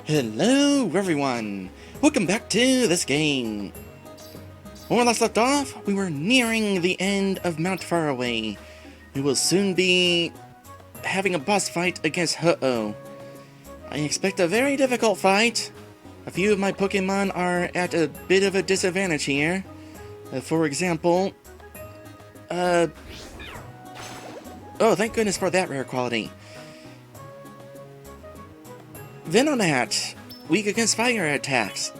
Hello everyone! Welcome back to this game! When we last left off, we were nearing the end of Mount Faraway. We will soon be having a boss fight against Ho-Oh. I expect a very difficult fight. A few of my Pokemon are at a bit of a disadvantage here. For example... Oh, thank goodness for that rare quality. Venonat, weak against fire attacks.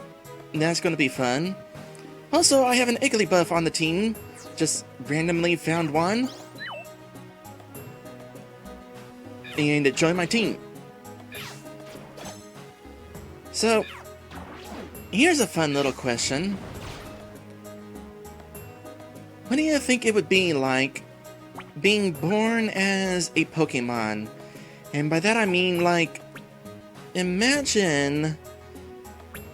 That's going to be fun. Also, I have an Igglybuff on the team. Just randomly found one. And it joined my team. So, here's a fun little question. What do you think it would be like being born as a Pokemon? And by that I mean, like, imagine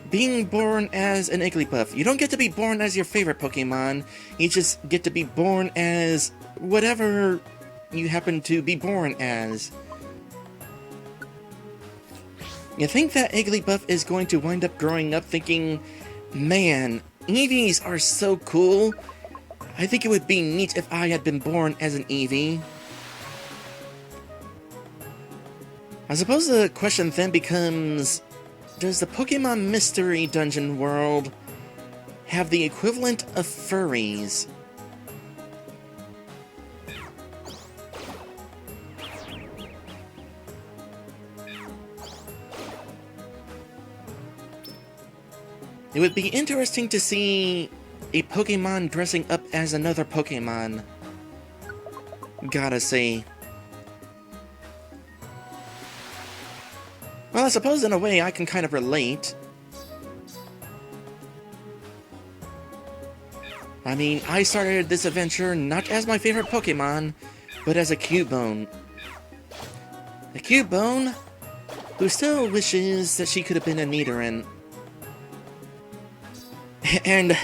being born as an Igglybuff. You don't get to be born as your favorite Pokemon, you just get to be born as whatever you happen to be born as. You think that Igglybuff is going to wind up growing up thinking, man, Eevees are so cool. I think it would be neat if I had been born as an Eevee. I suppose the question then becomes, does the Pokemon Mystery Dungeon world have the equivalent of furries? It would be interesting to see a Pokemon dressing up as another Pokemon. Gotta say. Well, I suppose in a way I can kind of relate. I mean, I started this adventure not as my favorite Pokemon, but as a Cubone. A Cubone who still wishes that she could have been a Nidoran. And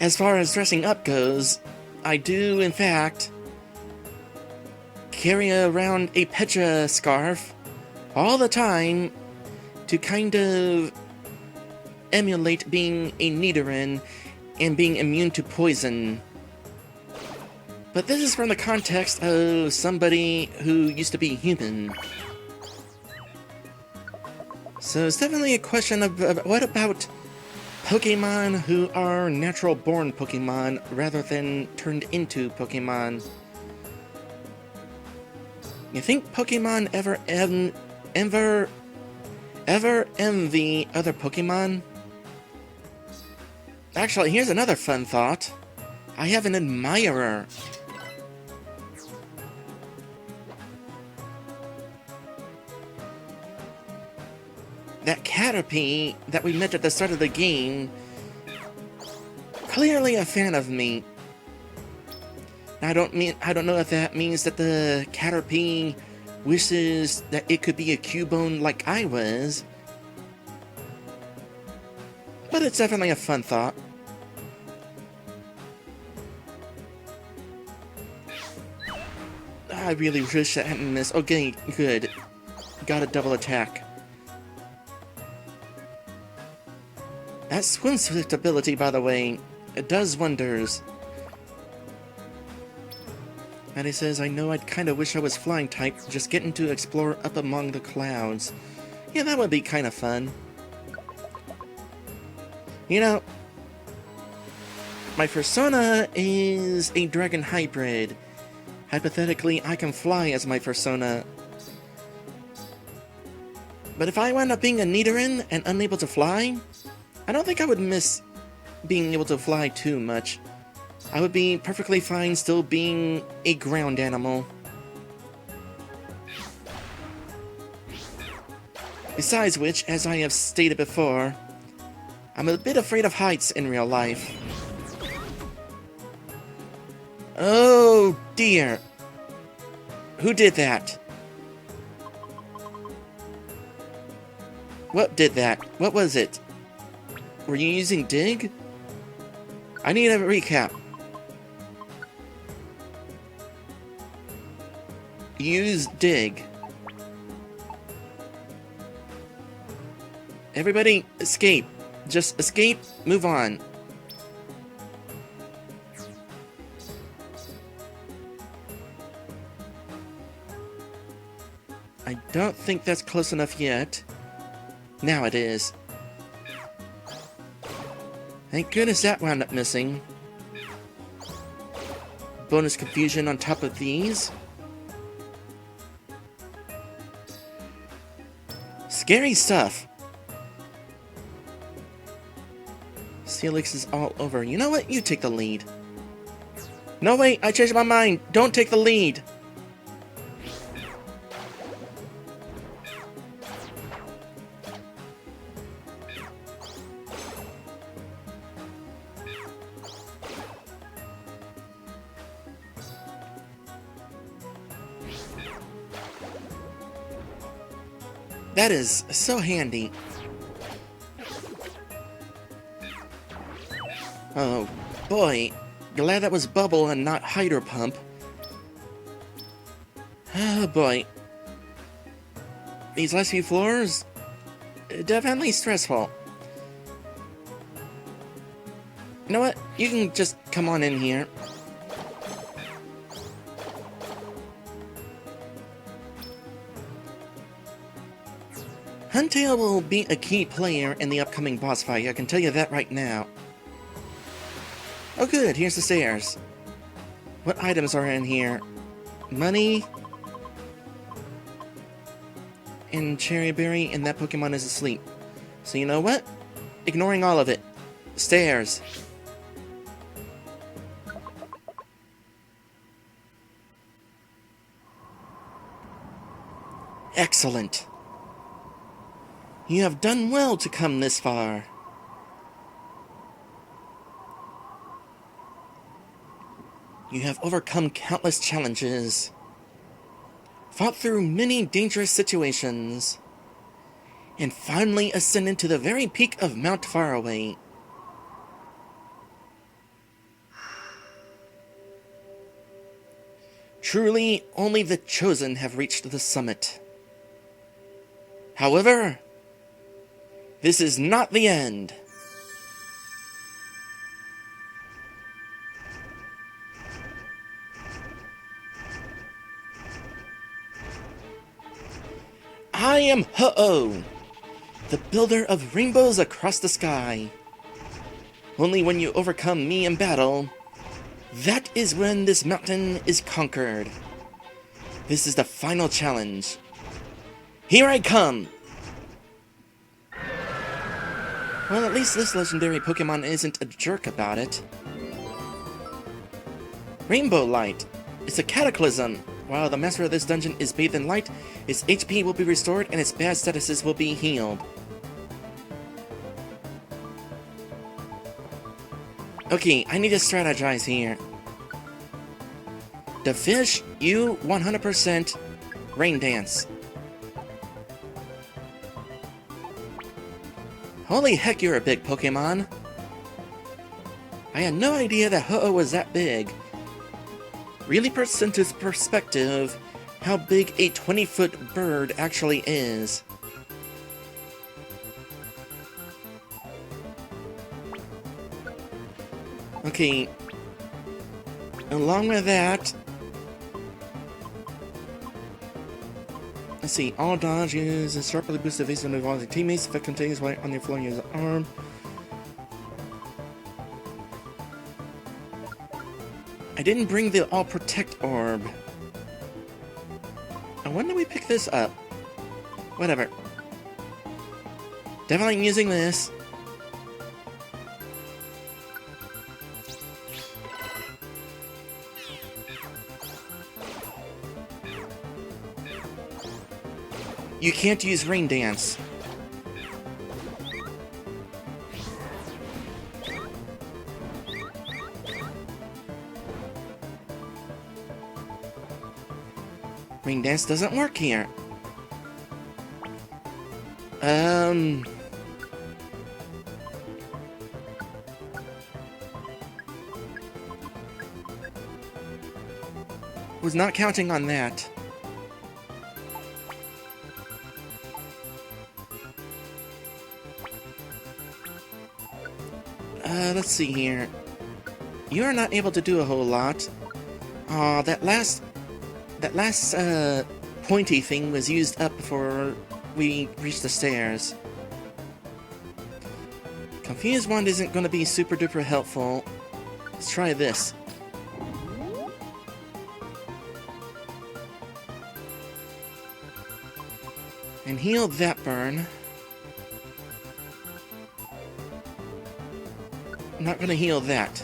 as far as dressing up goes, I do, in fact, carry around a Petra scarf all the time to kind of emulate being a Nidoran and being immune to poison. But this is from the context of somebody who used to be human. So it's definitely a question of what about Pokemon who are natural-born Pokemon rather than turned into Pokemon? You think Pokemon ever envy other Pokemon? Actually, here's another fun thought. I have an admirer. That Caterpie that we met at the start of the game, clearly a fan of me. I don't know if that means that the Caterpie wishes that it could be a Cubone like I was, but it's definitely a fun thought. I really wish I hadn't missed. Okay, good. Got a double attack. That Swim Swift ability, by the way, it does wonders. And he says, I know I'd kinda wish I was flying type, just getting to explore up among the clouds. Yeah, that would be kinda fun. You know, my persona is a dragon hybrid. Hypothetically, I can fly as my persona. But if I wound up being a Nidoran and unable to fly, I don't think I would miss being able to fly too much. I would be perfectly fine still being a ground animal. Besides which, as I have stated before, I'm a bit afraid of heights in real life. Oh dear! Who did that? What did that? What was it? Were you using Dig? I need a recap. Use Dig. Everybody, escape. Just escape, move on. I don't think that's close enough yet. Now it is. Thank goodness that wound up missing. Bonus confusion on top of these. Scary stuff. Celix is all over. You know what? You take the lead. No, wait, I changed my mind. Don't take the lead. That is so handy. Oh boy, glad that was Bubble and not Hydro Pump. Oh boy. These last few floors, definitely stressful. You know what? You can just come on in here. Huntail will be a key player in the upcoming boss fight, I can tell you that right now. Oh good, here's the stairs. What items are in here? Money. And Cherry Berry, and that Pokemon is asleep. So you know what? Ignoring all of it. Stairs. Excellent. You have done well to come this far. You have overcome countless challenges, fought through many dangerous situations, and finally ascended to the very peak of Mount Faraway. Truly, only the chosen have reached the summit. However, this is not the end. I am Ho-Oh, the builder of rainbows across the sky. Only when you overcome me in battle, that is when this mountain is conquered. This is the final challenge. Here I come! Well, at least this legendary Pokemon isn't a jerk about it. Rainbow Light. It's a cataclysm. While the master of this dungeon is bathed in light, its HP will be restored and its bad statuses will be healed. Okay, I need to strategize here. The fish, you 100% Rain Dance. Holy heck, you're a big Pokemon. I had no idea that Ho-Oh was that big. Really puts into perspective how big a 20-foot bird actually is. Okay. Along with that, let's see, all dodge uses sharply boosted evasive and involving teammates. Effect continues while on your floor use arm. I didn't bring the all protect orb. When did we pick this up? Whatever. Definitely using this. You can't use Rain Dance. Rain Dance doesn't work here. Was not counting on that. Let's see here. You are not able to do a whole lot. Aw, that last, pointy thing was used up before we reached the stairs. Confused Wand isn't going to be super duper helpful. Let's try this. And heal that burn. I'm not going to heal that.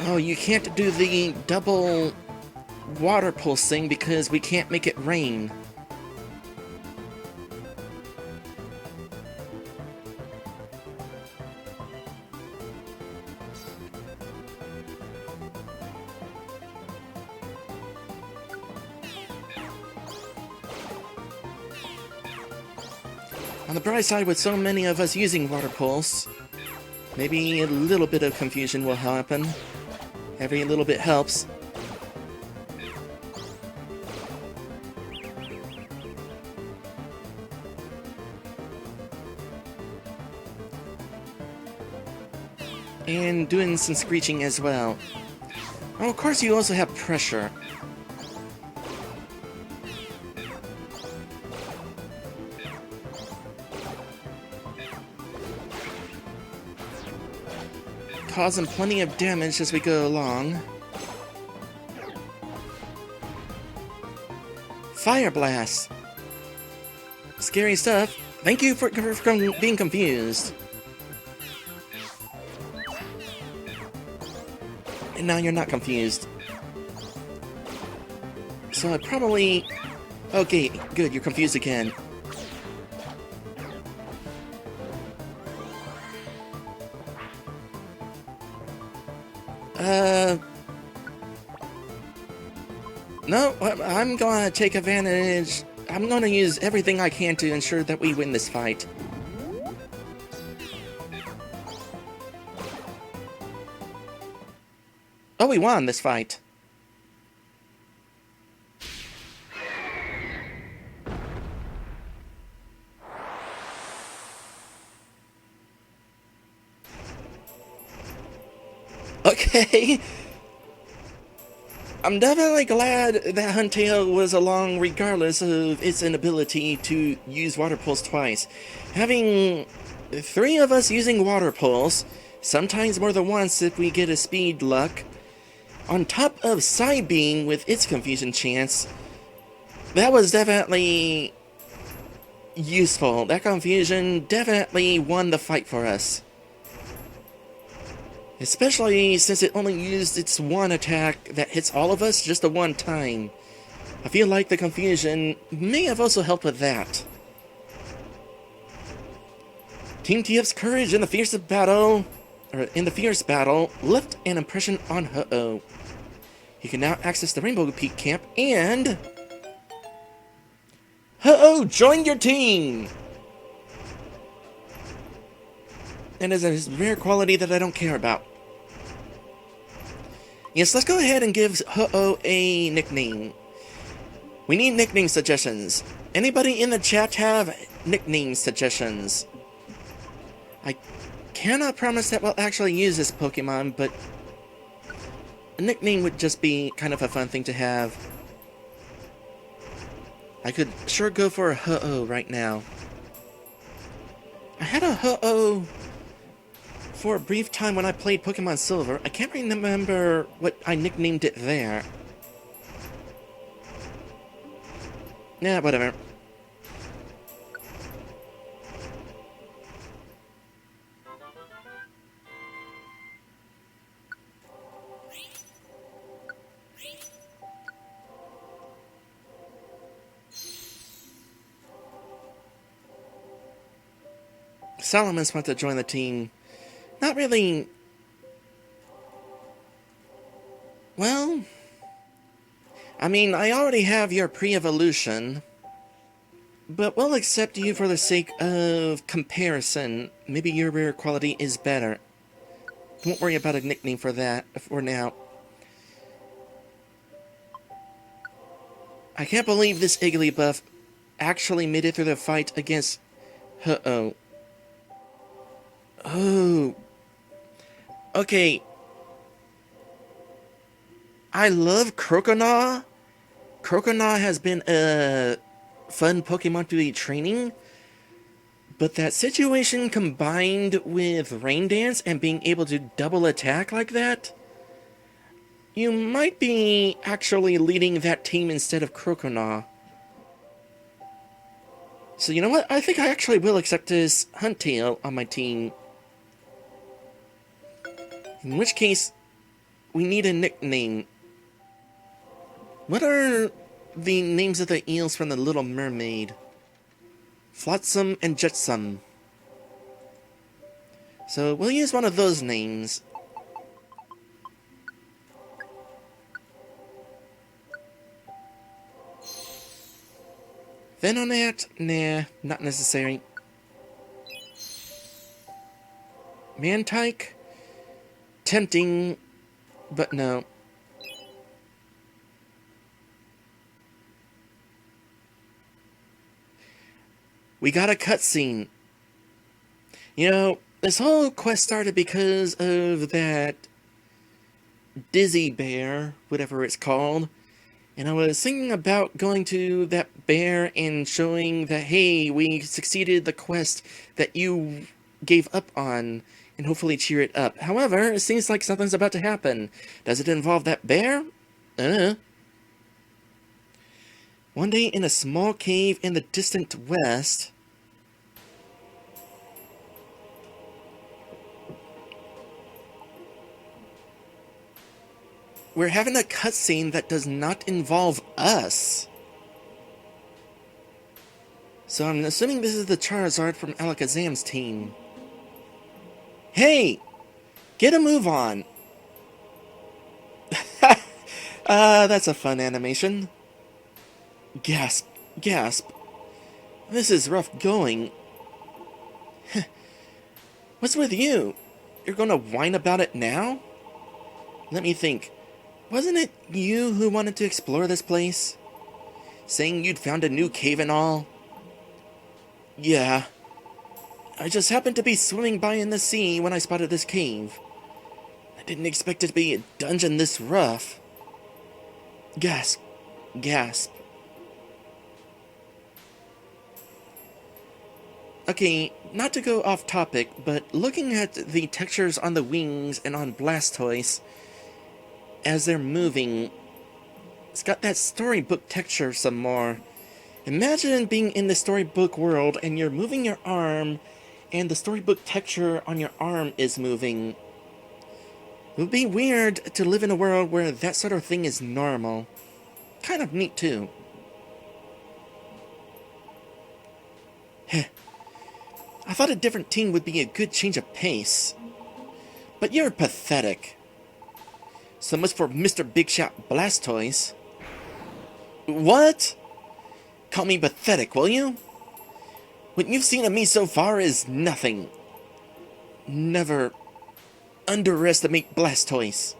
Oh, you can't do the double water pulse thing because we can't make it rain. On the bright side, with so many of us using water pulse, maybe a little bit of confusion will happen. Every little bit helps. And doing some screeching as well. Oh, of course you also have pressure. Causing plenty of damage as we go along. Fire Blast! Scary stuff. Thank you for being confused. And now you're not confused. So I probably... Okay, good, you're confused again. No, I'm gonna take advantage. I'm gonna use everything I can to ensure that we win this fight. Oh, we won this fight. Okay. I'm definitely glad that Huntail was along regardless of its inability to use Water Pulse twice. Having 3 of us using Water Pulse, sometimes more than once if we get a speed luck, on top of Psybeam with its confusion chance, that was definitely useful. That confusion definitely won the fight for us. Especially since it only used its one attack that hits all of us just the one time. I feel like the confusion may have also helped with that. Team TF's courage in the fierce battle left an impression on Ho-Oh. He can now access the Rainbow Peak camp and... Ho-Oh, join your team! And is a rare quality that I don't care about. Yes, let's go ahead and give Ho-Oh a nickname. We need nickname suggestions. Anybody in the chat have nickname suggestions? I cannot promise that we'll actually use this Pokemon, but a nickname would just be kind of a fun thing to have. I could sure go for a Ho-Oh right now. I had a Ho-Oh for a brief time when I played Pokemon Silver. I can't remember what I nicknamed it there. Yeah, whatever. Solomon's want to join the team. Not really. Well, I mean, I already have your pre-evolution, but we'll accept you for the sake of comparison. Maybe your rare quality is better. Won't worry about a nickname for that for now. I can't believe this Igglybuff actually made it through the fight against... Uh-oh. Oh. Okay. I love Croconaw. Croconaw has been a fun Pokemon to be training, but that situation combined with Rain Dance and being able to double attack like that, you might be actually leading that team instead of Croconaw. So you know what? I think I actually will accept this Huntail on my team. In which case, we need a nickname. What are the names of the eels from The Little Mermaid? Flotsam and Jetsam. So we'll use one of those names. Venonat? Nah, not necessary. Mantike? Tempting, but no. We got a cutscene. You know, this whole quest started because of that Dizzy Bear, whatever it's called. And I was thinking about going to that bear and showing that, hey, we succeeded the quest that you gave up on, and hopefully cheer it up. However, it seems like something's about to happen. Does it involve that bear? One day in a small cave in the distant west... we're having a cutscene that does not involve us. So I'm assuming this is the Charizard from Alakazam's team. Hey! Get a move on! That's a fun animation. Gasp, gasp. This is rough going. What's with you? You're gonna whine about it now? Let me think. Wasn't it you who wanted to explore this place? Saying you'd found a new cave and all? Yeah. I just happened to be swimming by in the sea when I spotted this cave. I didn't expect it to be a dungeon this rough. Gasp. Gasp. Okay, not to go off topic, but looking at the textures on the wings and on Blastoise as they're moving, it's got that storybook texture some more. Imagine being in the storybook world and you're moving your arm and the storybook texture on your arm is moving. It would be weird to live in a world where that sort of thing is normal. Kind of neat too. Heh. I thought a different team would be a good change of pace. But you're pathetic. So much for Mr. Big Shot Blastoise. What? Call me pathetic, will you? What you've seen of me so far is nothing. Never underestimate Blastoise.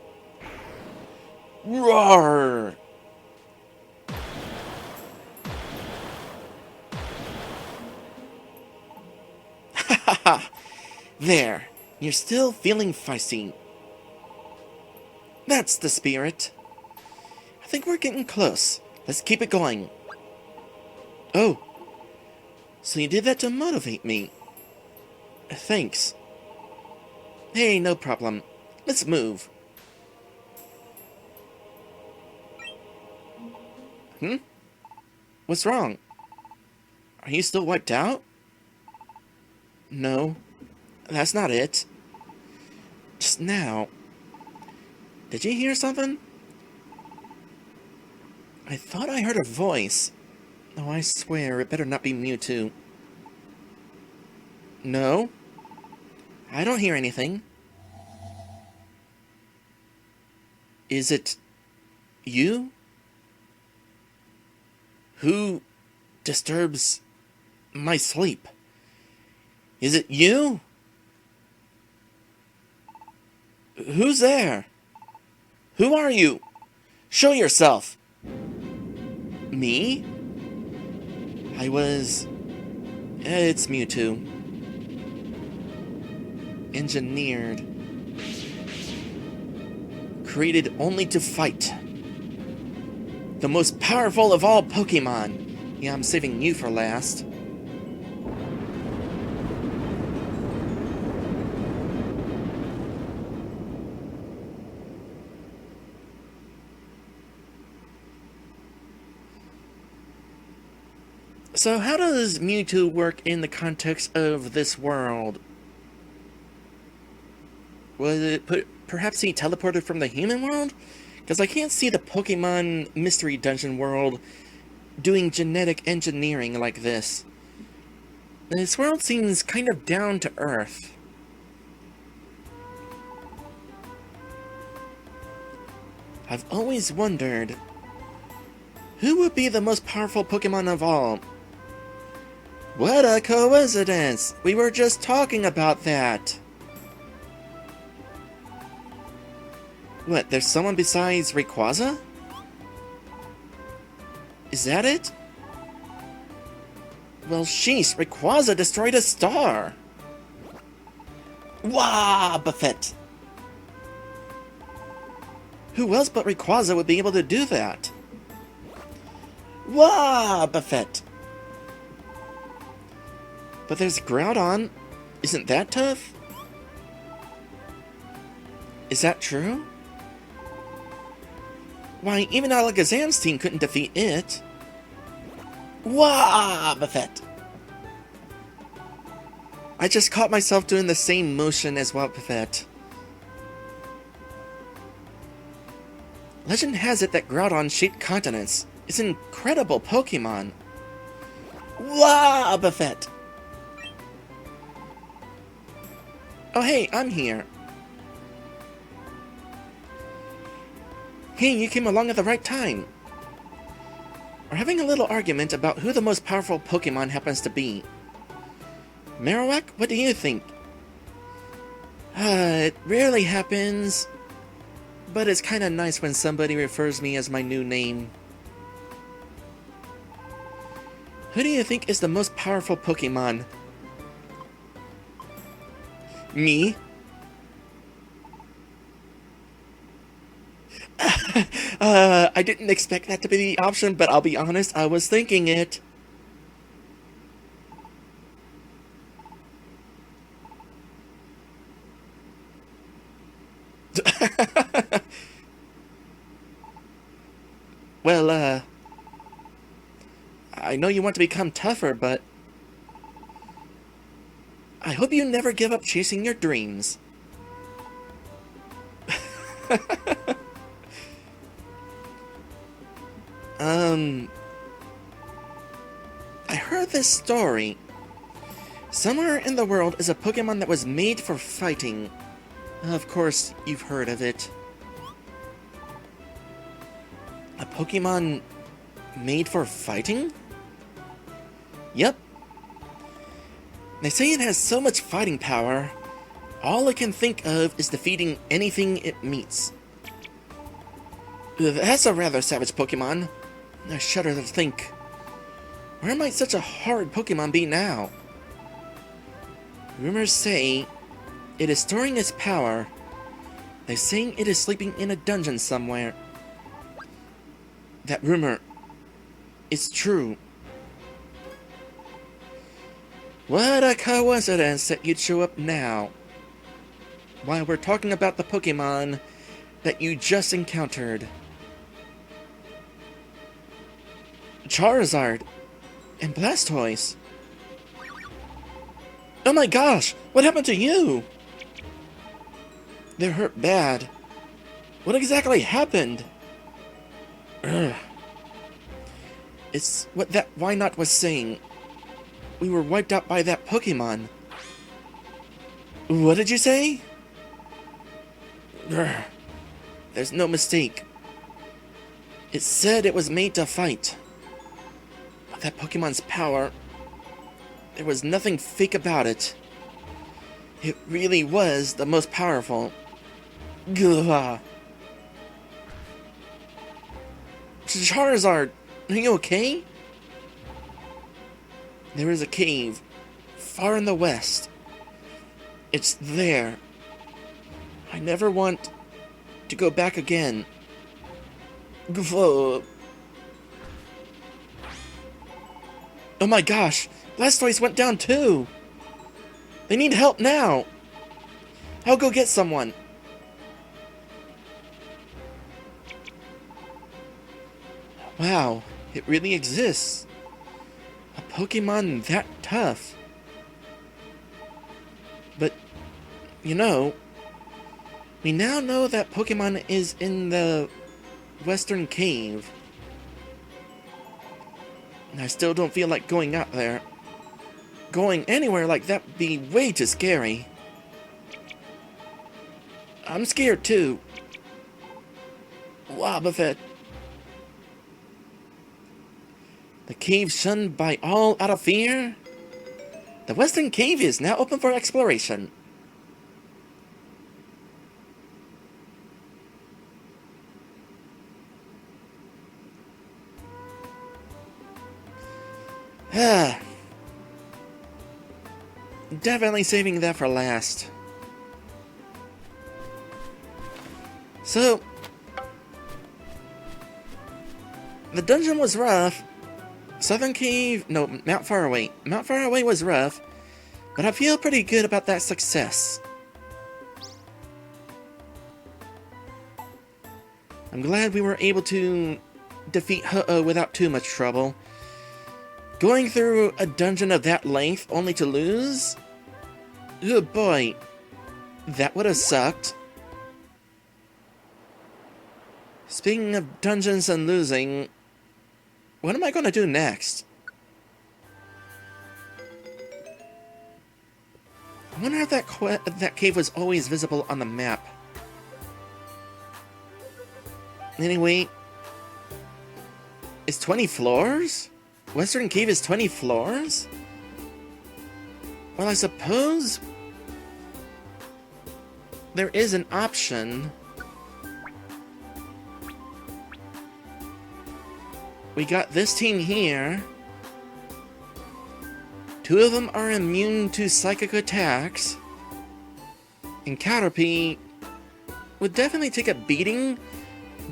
Roar! Ha ha ha! There, you're still feeling feisty. That's the spirit. I think we're getting close. Let's keep it going. Oh. So you did that to motivate me. Thanks. Hey, no problem. Let's move. What's wrong? Are you still wiped out? No. That's not it. Just now. Did you hear something? I thought I heard a voice. Oh, I swear, it better not be Mewtwo. No? I don't hear anything. Is it you? Who disturbs my sleep? Is it you? Who's there? Who are you? Show yourself! Me? I was... It's Mewtwo. Engineered. Created only to fight. The most powerful of all Pokemon. Yeah, I'm saving you for last. So how does Mewtwo work in the context of this world? Was it perhaps he teleported from the human world? Because I can't see the Pokemon Mystery Dungeon world doing genetic engineering like this. This world seems kind of down to earth. I've always wondered, who would be the most powerful Pokemon of all? What a coincidence! We were just talking about that! What, there's someone besides Rayquaza? Is that it? Well, sheesh, Rayquaza destroyed a star! Wah, Buffet! Who else but Rayquaza would be able to do that? Wah, Buffet! But there's Groudon. Isn't that tough? Is that true? Why, even Alakazam's team couldn't defeat it. Wah, Buffet! I just caught myself doing the same motion as Buffet. Legend has it that Groudon shaped continents. It's an incredible Pokemon. Wah, Buffet! Oh hey, I'm here. Hey, you came along at the right time. We're having a little argument about who the most powerful Pokemon happens to be. Marowak, what do you think? It rarely happens, but it's kinda nice when somebody refers me as my new name. Who do you think is the most powerful Pokemon? Me? I didn't expect that to be the option, but I'll be honest, I was thinking it. Well, I know you want to become tougher, but I hope you never give up chasing your dreams. I heard this story. Somewhere in the world is a Pokemon that was made for fighting. Of course, you've heard of it. A Pokemon made for fighting? Yep. They say it has so much fighting power, all it can think of is defeating anything it meets. That's a rather savage Pokemon. I shudder to think. Where might such a horrid Pokemon be now? Rumors say it is storing its power. They're saying it is sleeping in a dungeon somewhere. That rumor is true. What a coincidence that you'd show up now, while we're talking about the Pokemon that you just encountered. Charizard and Blastoise. Oh my gosh, what happened to you? They're hurt bad. What exactly happened? Ugh. It's what that Wynot was saying. We were wiped out by that Pokemon. What did you say? Ugh. There's no mistake. It said it was made to fight. But that Pokemon's power, there was nothing fake about it. It really was the most powerful. Gah. Charizard, Are you okay? There is a cave far in the west. It's there. I never want to go back again. Whoa. Oh my gosh, Blastoise went down too. They need help now. I'll go get someone. Wow, it really exists. A Pokemon that tough. But, you know, we now know that Pokemon is in the Western Cave. And I still don't feel like going out there. Going anywhere like that would be way too scary. I'm scared too. Wobbuffet. The cave shunned by all out of fear? The Western Cave is now open for exploration. Definitely saving that for last. So, the dungeon was rough. Southern Cave, no, Mount Faraway. Mount Faraway was rough, but I feel pretty good about that success. I'm glad we were able to defeat Ho-Oh without too much trouble. Going through a dungeon of that length only to lose? Oh boy, that would have sucked. Speaking of dungeons and losing, what am I going to do next? I wonder if that cave was always visible on the map. Anyway, is 20 floors? Western Cave is 20 floors? Well, I suppose there is an option. We got this team here. 2 of them are immune to psychic attacks. And Caterpie would definitely take a beating,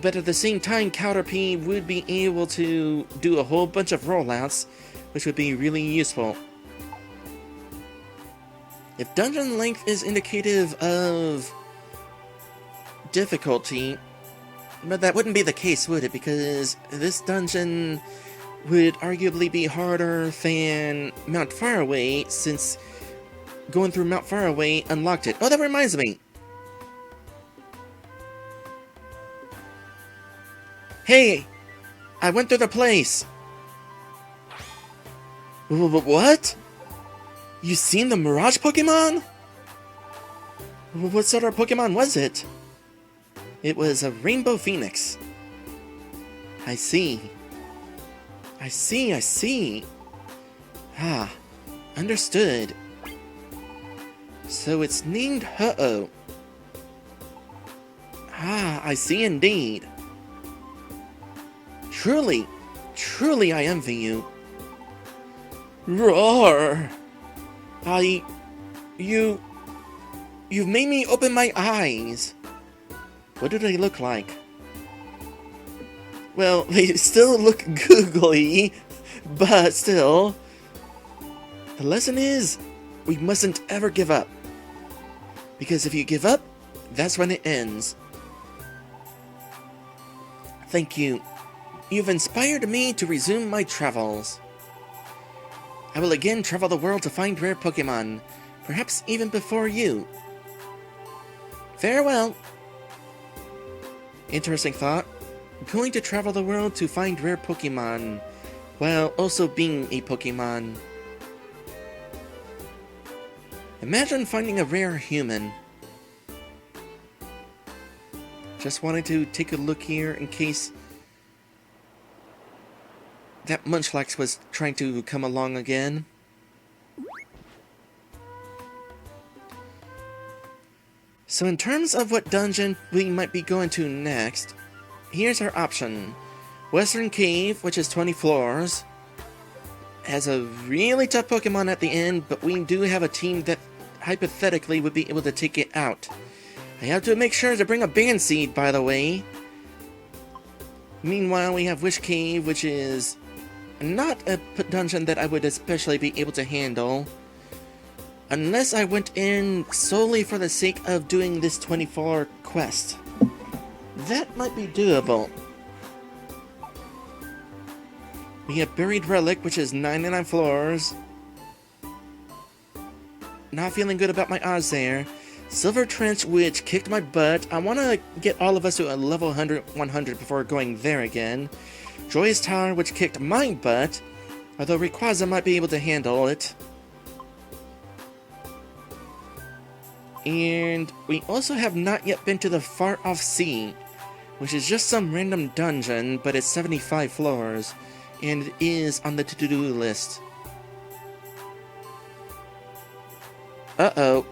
but at the same time, Caterpie would be able to do a whole bunch of rollouts, which would be really useful. If dungeon length is indicative of difficulty, but that wouldn't be the case, would it? Because this dungeon would arguably be harder than Mount Faraway, since going through Mount Faraway unlocked it. Oh, that reminds me! Hey! I went through the place! What? You seen the Mirage Pokemon? What sort of Pokemon was it? It was a Rainbow Phoenix. I see. I see. Ah, understood. So it's named Ho-Oh. Ah, I see indeed. Truly I envy you. Roar! You've made me open my eyes. What do they look like? Well, they still look googly, but still. The lesson is, we mustn't ever give up. Because if you give up, that's when it ends. Thank you. You've inspired me to resume my travels. I will again travel the world to find rare Pokemon, perhaps even before you. Farewell. Interesting thought. Going to travel the world to find rare Pokemon, while also being a Pokemon. Imagine finding a rare human. Just wanted to take a look here in case that Munchlax was trying to come along again. So in terms of what dungeon we might be going to next, here's our option. Western Cave, which is 20 floors, has a really tough Pokemon at the end, but we do have a team that hypothetically would be able to take it out. I have to make sure to bring a Band Seed, by the way. Meanwhile, we have Wish Cave, which is not a dungeon that I would especially be able to handle, unless I went in solely for the sake of doing this 24 quest. That might be doable. We have Buried Relic, which is 99 floors. Not feeling good about my odds there. Silver Trench, which kicked my butt. I want to get all of us to a level 100 before going there again. Joyous Tower, which kicked my butt, although Rayquaza might be able to handle it. And we also have not yet been to the Far Off Sea, which is just some random dungeon, but it's 75 floors, and it is on the to-do list. Uh-oh.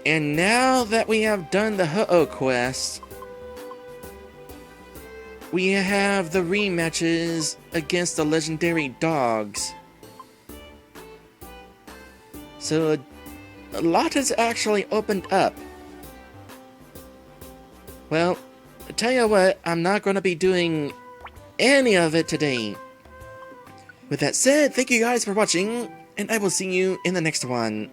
And now that we have done the Ho-Oh quest, we have the rematches against the legendary dogs. So a lot has actually opened up. Well, I tell you what, I'm not going to be doing any of it today. With that said, thank you guys for watching, and I will see you in the next one.